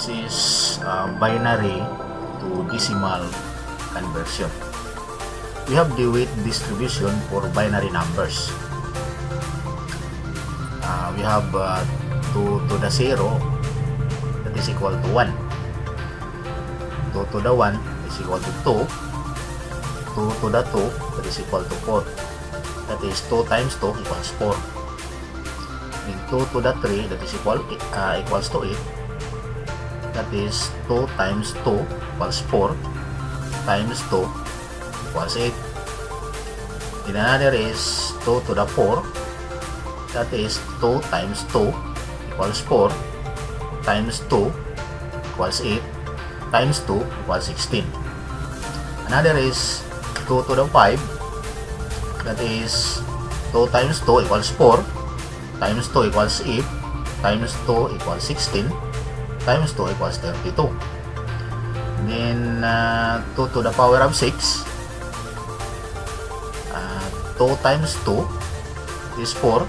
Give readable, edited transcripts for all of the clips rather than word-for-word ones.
This is binary to decimal conversion. We have the weight distribution for binary numbers. We have 2 to the 0, that is equal to 1. 2 to the 1 is equal to 2. 2 to the 2, that is equal to 4. That is 2 times 2 equals 4. And 2 to the 3, that is equals to 8. That is 2 times 2 equals 4 times 2 equals 8. And another is 2 to the 4. That is 2 times 2 equals 4 times 2 equals 8 times 2 equals 16. Another is 2 to the 5. That is 2 times 2 equals 4 times 2 equals 8 times 2 equals 16 times 2 equals 32. Then 2 to the power of 6. 2 times 2 is 4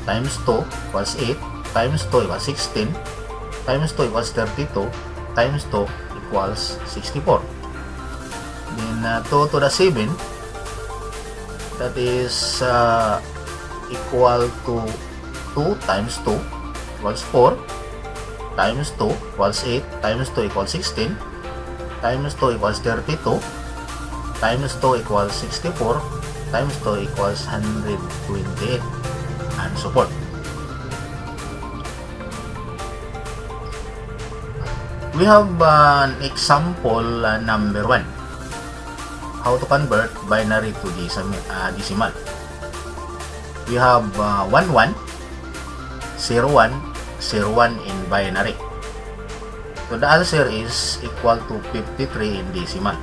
times 2 equals 8 times 2 equals 16 times 2 equals 32 times 2 equals 64. Then 2 to the 7, that is equal to 2 times 2 equals 4 times 2 equals 8 times 2 equals 16 times 2 equals 32 times 2 equals 64 times 2 equals 128, and so forth. We have an example number 1. How to convert binary to decimal. We have 1 1 0 1 0 1 in binary. So the answer is equal to 53 in decimal.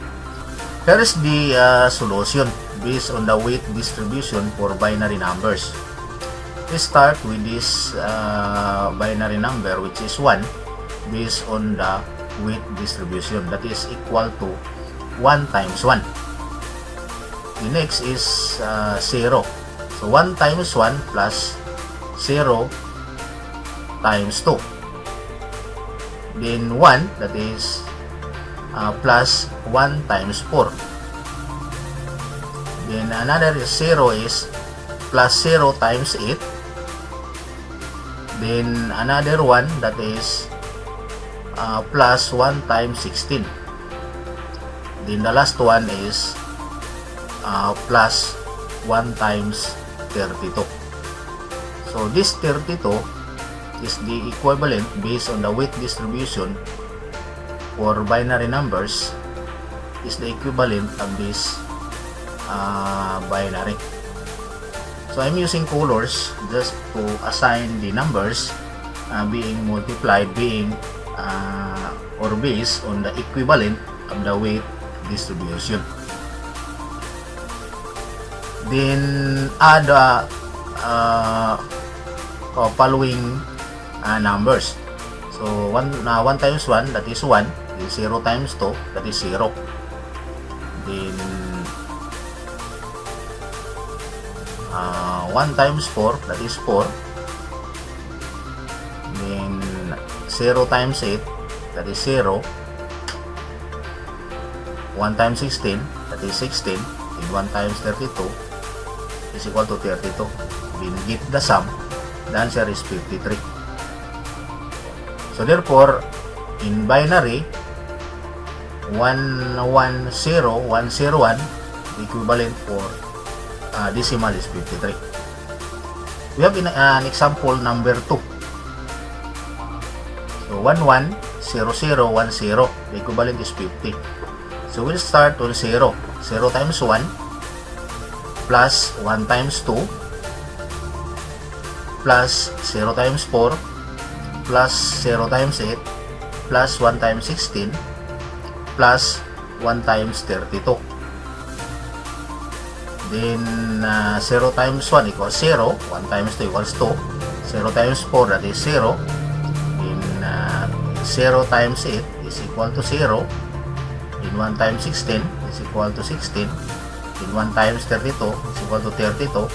Here is the solution based on the weight distribution for binary numbers. We start with this binary number, which is 1, based on the weight distribution, that is equal to 1 times 1. The next is 0. So 1 times 1 plus 0 times 2. Then 1, that is plus 1 times 4. Then another 0 is plus 0 times 8. Then another one, that is plus 1 times 16. Then the last one is plus 1 times 32. So this 32 is the equivalent based on the weight distribution for binary numbers, is the equivalent of this binary. So I'm using colors just to assign the numbers being multiplied, or based on the equivalent of the weight distribution. Then add following numbers. So 1 times 1, that is 1. Then 0 times 2, that is 0. Then 1 times 4, that is 4. Then 0 times 8, that is 0. 1 times 16, that is 16. And 1 times 32 is equal to 32. Then get the sum. The answer is 53. So therefore, in binary, 1 1 0 1 0 1, the equivalent for decimal is 53. We have an example number 2. So 1 1 0 0 1 0, the equivalent is 50. So we'll start on 0. 0 times 1 plus 1 times 2 plus 0 times 4 plus 0 times 8 plus 1 times 16 plus 1 times 32. Then 0 times 1 equals 0, 1 times 2 equals 2, 0 times 4, that is 0. Then 0 times 8 is equal to 0. Then 1 times 16 is equal to 16. Then 1 times 32 is equal to 32.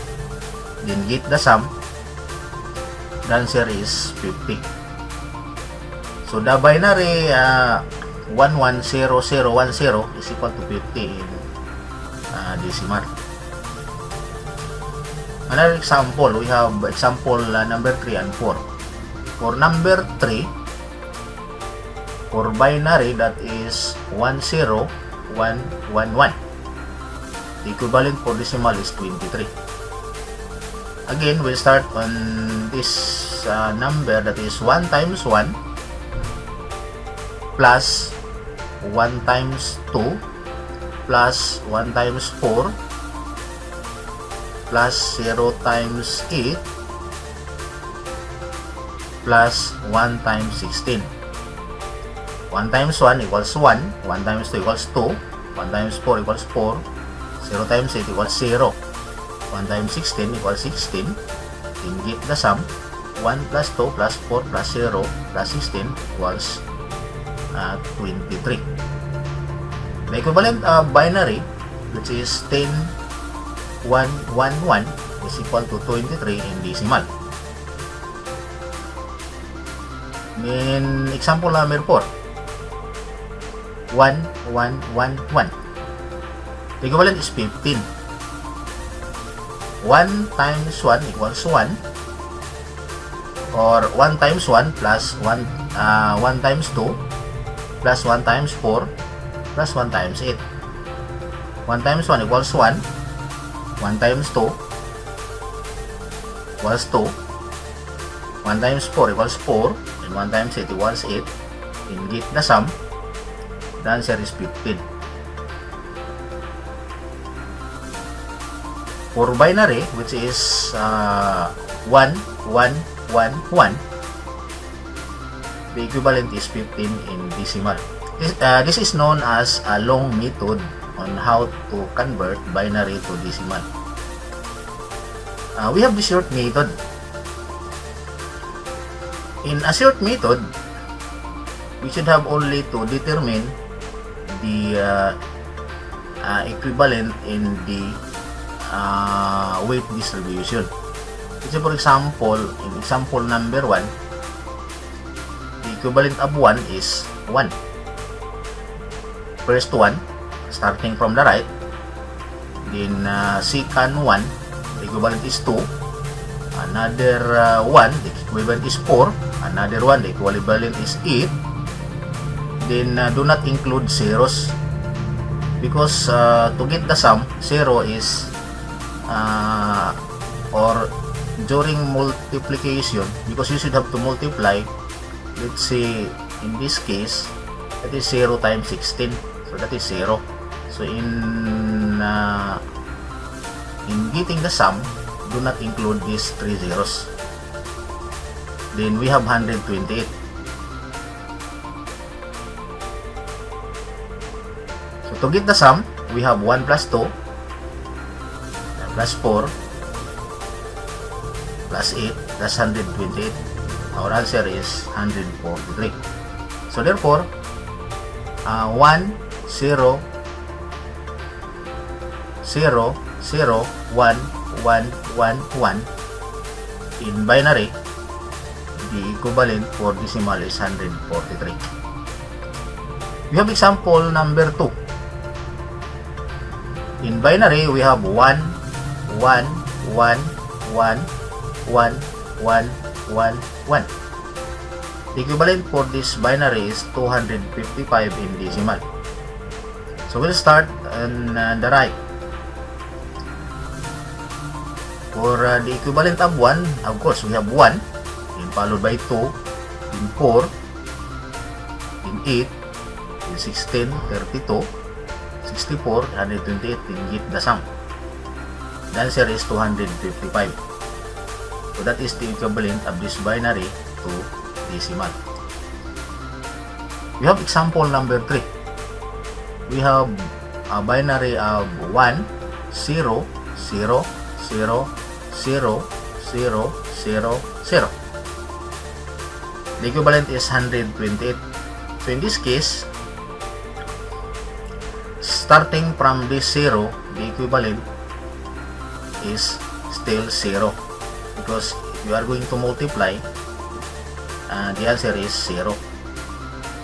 Then get the sum. The answer is 50. So the binary 110010 is equal to 50 in decimal. Another example, we have example number 3 and 4. For number 3, for binary, that is 10111. The equivalent for decimal is 23. Again, we'll start on this number, that is 1 times 1 plus 1 times 2 plus 1 times 4 plus 0 times 8 plus 1 times 16. 1 times 1 equals 1, 1 times 2 equals 2, 1 times 4 equals 4, 0 times 8 equals 0, 1 times 16 equals 16. Ingit the sum, 1 plus 2 plus 4 plus 0 plus 16 equals 23. The equivalent of binary, which is 10111, is equal to 23 in decimal. In example number 4, 1111. The equivalent is 15. 1 times 1 equals 1, or 1 times 1 plus 1 times 2 plus 1 times 4 plus 1 times 8. 1 times 1 equals 1, 1 times 2 equals 2, 1 times 4 equals 4, and 1 times 8 equals 8. Ingit the sum, the answer is 15. For binary, which is 1111, the equivalent is 15 in decimal. This is known as a long method on how to convert binary to decimal. We have the short method. In a short method, we should have only to determine the equivalent in the weight distribution. So for example, in example number 1, the equivalent of 1 is 1. First 1, starting from the right, then second 1, the equivalent is 2, another 1, the equivalent is 4, another 1, the equivalent is 8. Then do not include zeros, because to get the sum, 0 is or during multiplication, because you should have to multiply, let's say in this case, that is 0 times 16, so that is 0. So in getting the sum, do not include these 3 zeros. Then we have 128. So to get the sum, we have 1 plus 2 plus 4 plus 8 plus 128. Our answer is 143. So therefore, 1 0 0 0 1 1 1 1 in binary, the equivalent for decimal is 143. We have example number 2. In binary, we have 1 1 1 1 1 1 1 1. The equivalent for this binary is 255 in decimal. So we'll start on the right. For the equivalent of 1, of course, we have 1, then followed by 2, then 4, then 8, then 16, 32, 64, 128, then get the sum. The answer is 255. So that is the equivalent of this binary to decimal. We have example number 3. We have a binary of 1 0 0 0 0 0 0 0. The equivalent is 128. So in this case, starting from this 0, the equivalent is still 0, because if you are going to multiply, the answer is 0.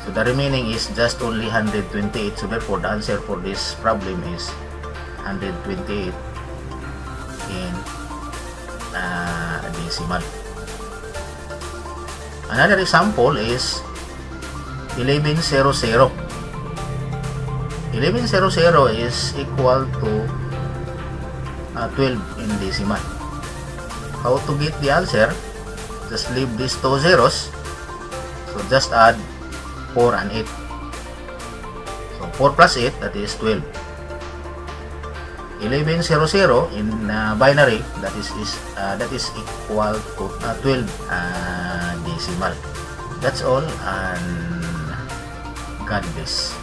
So the remaining is just only 128. So therefore, the answer for this problem is 128 in decimal. Another example is 1100. 1100 is equal to 12 in decimal. How to get the answer? Just leave these two zeros. So just add 4 and 8. So 4 plus 8, that is 12. 1100 in binary, that is equal to 12 decimal. That's all, and God bless.